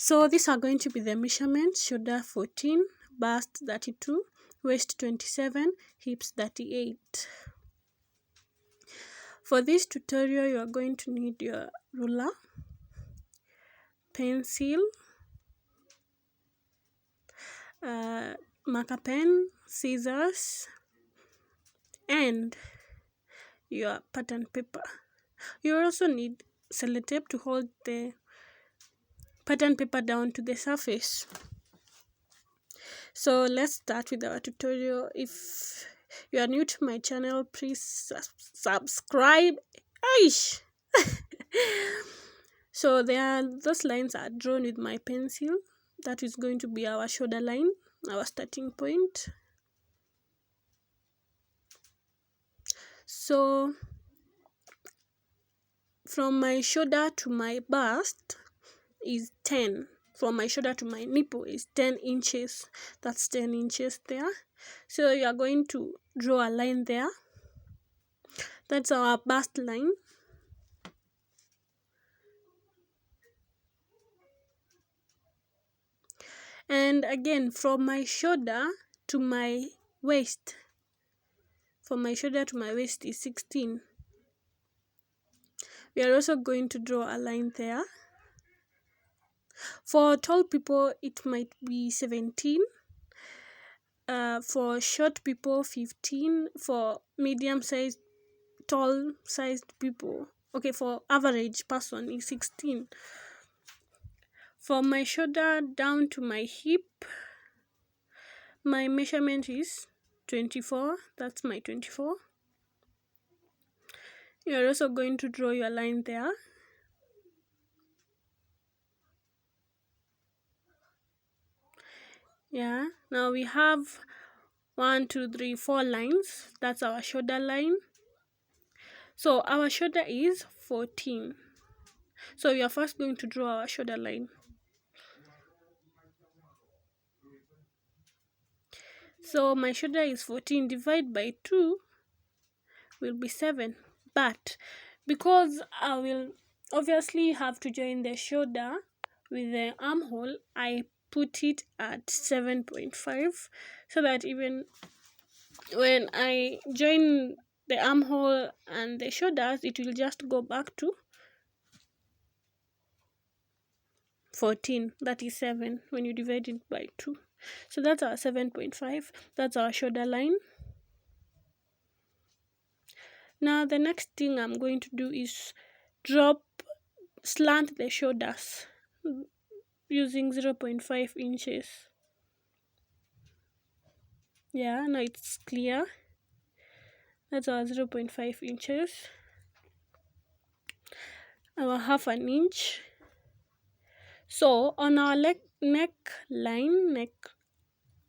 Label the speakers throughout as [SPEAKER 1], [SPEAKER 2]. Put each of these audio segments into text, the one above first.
[SPEAKER 1] So these are going to be the measurements: shoulder 14, bust 32, waist 27, hips 38. For this tutorial, you are going to need your ruler, pencil, marker pen, scissors, and your pattern paper. You also need sellotape to hold the pattern paper down to the surface. So let's start with our tutorial. If you are new to my channel, please subscribe. Aish! So those lines are drawn with my pencil. That is going to be our shoulder line, our starting point. So from my shoulder to my bust is 10. From my shoulder to my nipple is 10 inches. That's 10 inches there. So you are going to draw a line there. That's our bust line. And again, from my shoulder to my waist, is 16. We are also going to draw a line there. For tall people, it might be 17. For short people, 15. For medium-sized, tall-sized people, for average person is 16. From my shoulder down to my hip, my measurement is 24. That's my 24. You're also going to draw your line there. Yeah, now we have 1, 2, 3, 4 lines. That's our shoulder line. So our shoulder is 14. So we are first going to draw our shoulder line. So my shoulder is 14. Divide by 2 will be 7. But because I will obviously have to join the shoulder with the armhole, I put it at 7.5 so that even when I join the armhole and the shoulders, it will just go back to 14. That is 7 when you divide it by 2. So that's our 7.5. That's our shoulder line. Now the next thing I'm going to do is slant the shoulders using 0.5 inches. Yeah, now it's clear. That's our 0.5 inches. Our half an inch. So on our neck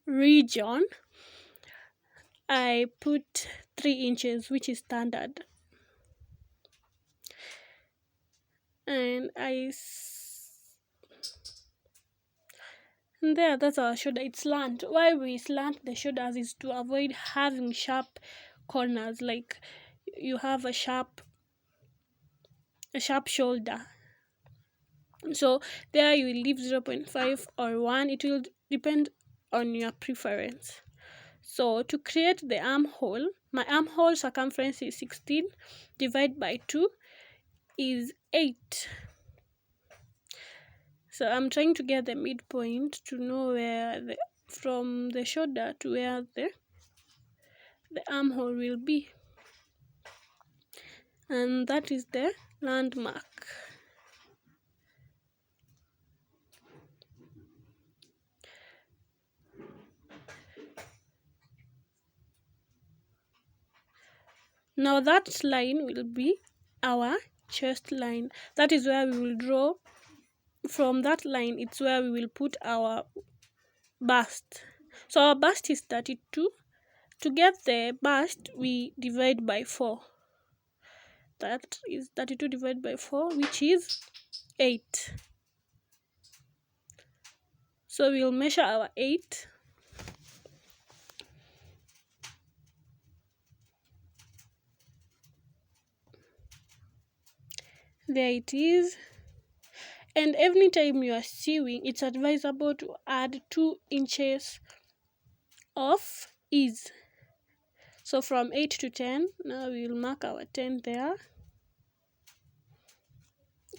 [SPEAKER 1] region, I put 3 inches, which is standard. And there, that's our shoulder. It's slant. Why we slant the shoulders is to avoid having sharp corners, like you have a sharp shoulder. So there you will leave 0.5 or 1. It will depend on your preference. So to create the armhole, my armhole circumference is 16. Divide by 2 is 8. So I'm trying to get the midpoint to know where from the shoulder to where the armhole will be. And that is the landmark. Now that line will be our chest line. That is where we will draw. From that line, it's where we will put our bust. So our bust is 32. To get the bust, we divide by 4. That is 32 divided by 4, which is 8. So we'll measure our 8. There it is. And every time you are sewing, it's advisable to add 2 inches of ease. So from 8 to 10, now we'll mark our 10 there.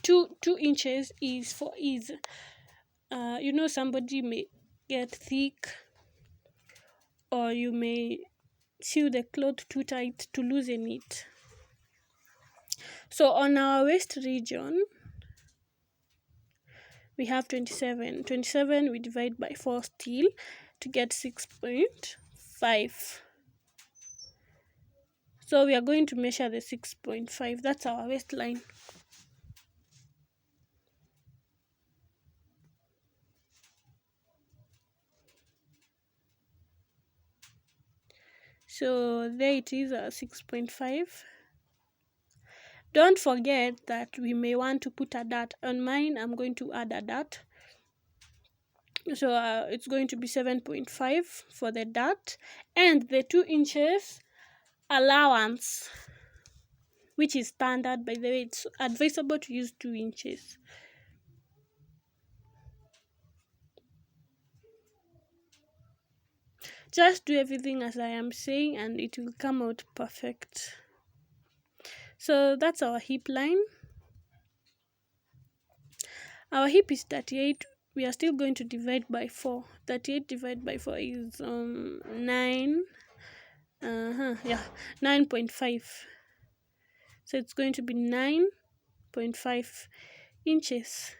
[SPEAKER 1] 2 inches is for ease. Somebody may get thick, or you may sew the cloth too tight to loosen it. So on our waist region, we have 27. 27 we divide by 4 still to get 6.5. So we are going to measure the 6.5. That's our waistline. So there it is, 6.5. Don't forget that we may want to put a dot. On mine, I'm going to add a dot. So it's going to be 7.5 for the dot, and the 2 inches allowance, which is standard, by the way. It's advisable to use 2 inches. Just do everything as I am saying and it will come out perfect. So that's our hip line. Our hip is 38. We are still going to divide by 4. 38 divided by 4 is 9. 9.5. So it's going to be 9.5 inches.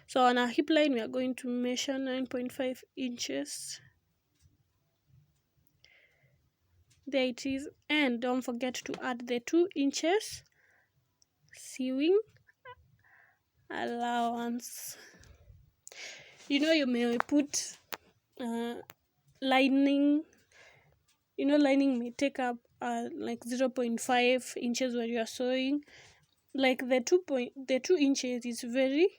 [SPEAKER 1] So on our hip line, we are going to measure 9.5 inches. There it is. And don't forget to add the 2 inches sewing allowance. You may put lining. Lining may take up like 0.5 inches when you are sewing. Like the 2 inches is very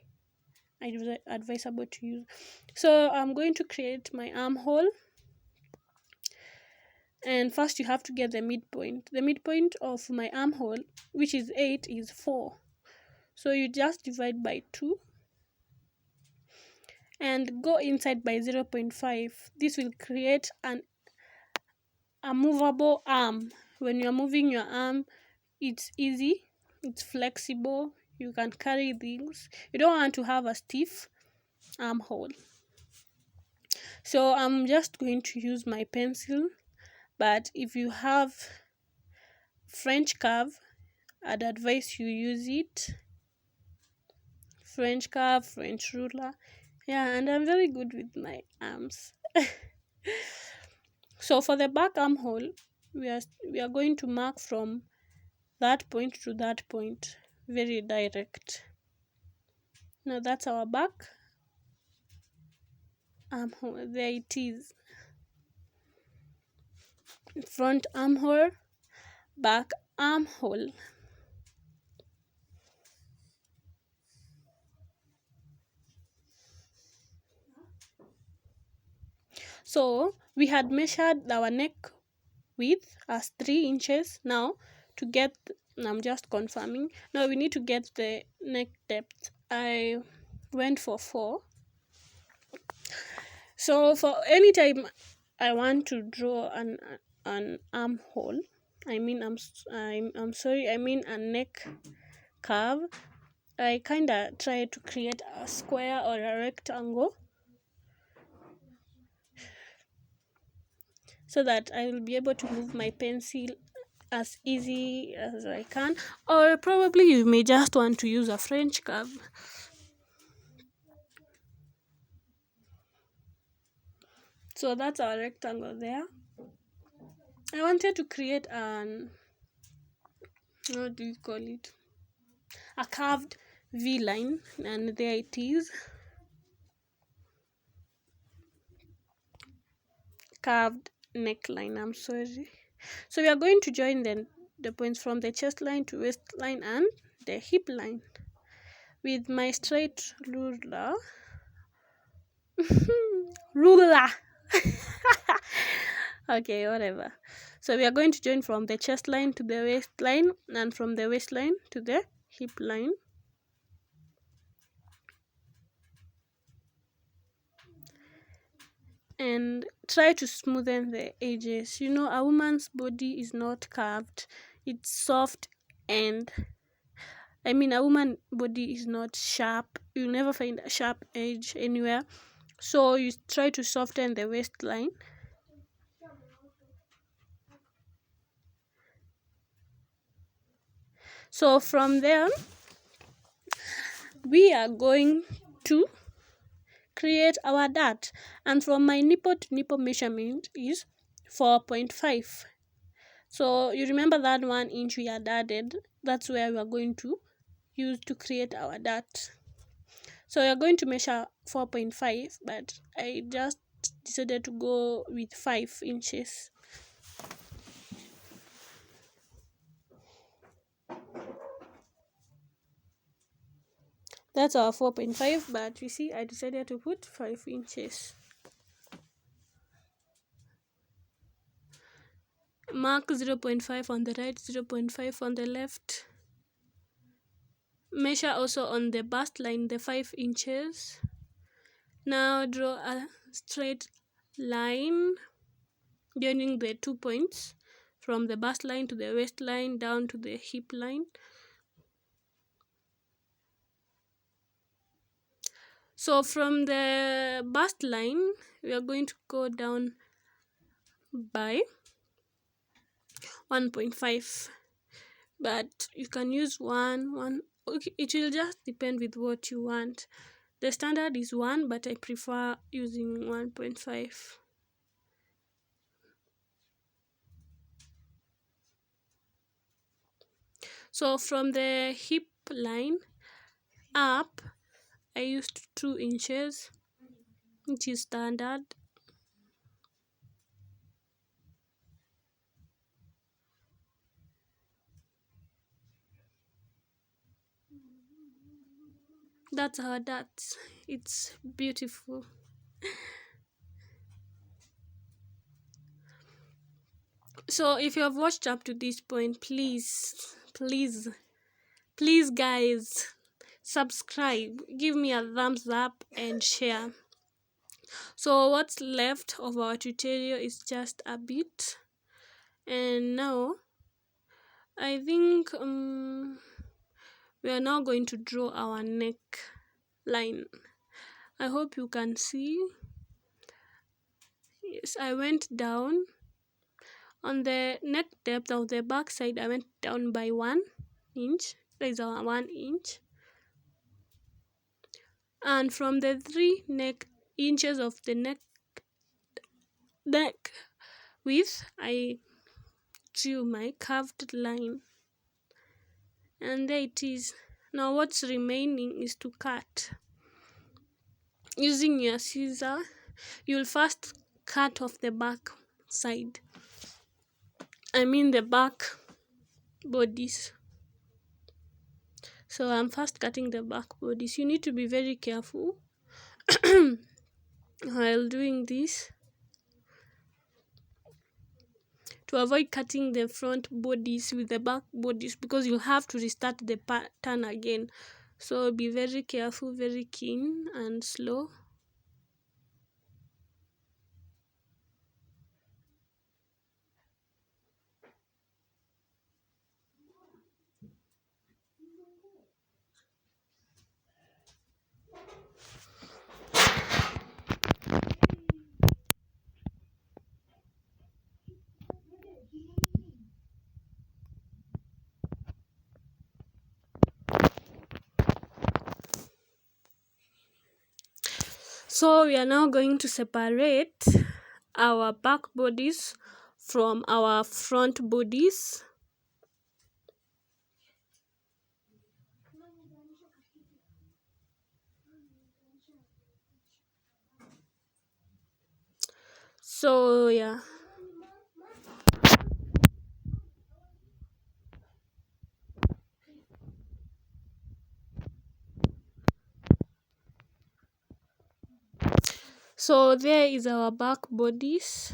[SPEAKER 1] advisable to use. So I'm going to create my armhole, and first you have to get the midpoint. The midpoint of my armhole, which is 8, is 4. So you just divide by 2 and go inside by 0.5. This will create a movable arm. When you're moving your arm, it's easy, it's flexible, you can carry things. You don't want to have a stiff armhole. So I'm just going to use my pencil, but if you have French curve, I'd advise you use it. French curve, French ruler. Yeah, and I'm very good with my arms. So for the back armhole, we are going to mark from that point to that point, very direct. Now that's our back armhole. There it is. Front armhole, back armhole. So we had measured our neck width as 3 inches. Now to get, I'm just confirming, now we need to get the neck depth. I went for 4. So for any time I want to draw an armhole, I mean a neck curve, I kind of try to create a square or a rectangle so that I will be able to move my pencil as easy as I can. Or probably you may just want to use a French curve. So that's our rectangle there. I wanted to create what do you call it? A curved V line, and there it is. Curved neckline, I'm sorry. So we are going to join the points from the chest line to waistline and the hip line with my straight ruler. Ruler. Okay, whatever. So we are going to join from the chest line to the waistline and from the waistline to the hip line. and try to smoothen the edges. You know, a woman's body is not curved, it's soft, and a woman body is not sharp. You'll never find a sharp edge anywhere. So you try to soften the waistline. So from there, we are going to create our dart, and from my nipple to nipple measurement is 4.5. So you remember that 1 inch we had added, that's where we are going to use to create our dart. So you're going to measure 4.5, but I just decided to go with 5 inches. That's our 4.5, but you see, I decided to put 5 inches. Mark 0.5 on the right, 0.5 on the left. Measure also on the bust line the 5 inches. Now draw a straight line joining the 2 points from the bust line to the waistline down to the hip line. So from the bust line, we are going to go down by 1.5, but you can use 1. Okay, it will just depend with what you want. The standard is 1, but I prefer using 1.5. So from the hip line up, I used 2 inches, which is standard. That's how that's. It's beautiful. So if you have watched up to this point, please, guys, subscribe, give me a thumbs up and share. So what's left of our tutorial is just a bit, and now I think we are now going to draw our neck line. I hope you can see. Yes, I went down on the neck depth of the back side. I went down by 1 inch. That is our 1 inch. And from the 3 neck inches of the neck width, I drew my curved line, and there it is. Now what's remaining is to cut. Using your scissor, you'll first cut off the back side, the back bodice. So I'm first cutting the back bodice. You need to be very careful while doing this to avoid cutting the front bodies with the back bodies, because you'll have to restart the pattern again. So be very careful, very keen and slow. So we are now going to separate our back bodies from our front bodies. So yeah. So there is our back bodies.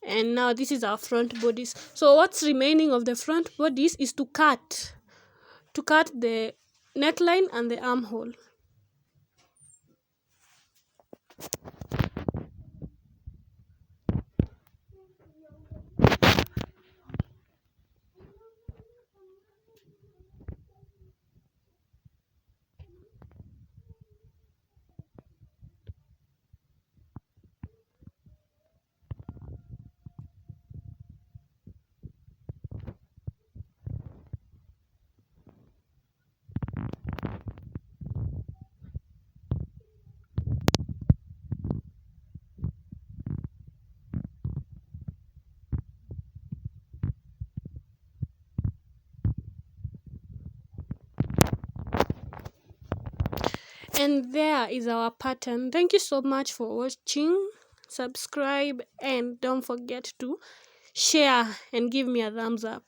[SPEAKER 1] And now this is our front bodies. So what's remaining of the front bodies is to cut the neckline and the armhole. And there is our pattern. Thank you so much for watching. Subscribe and don't forget to share and give me a thumbs up.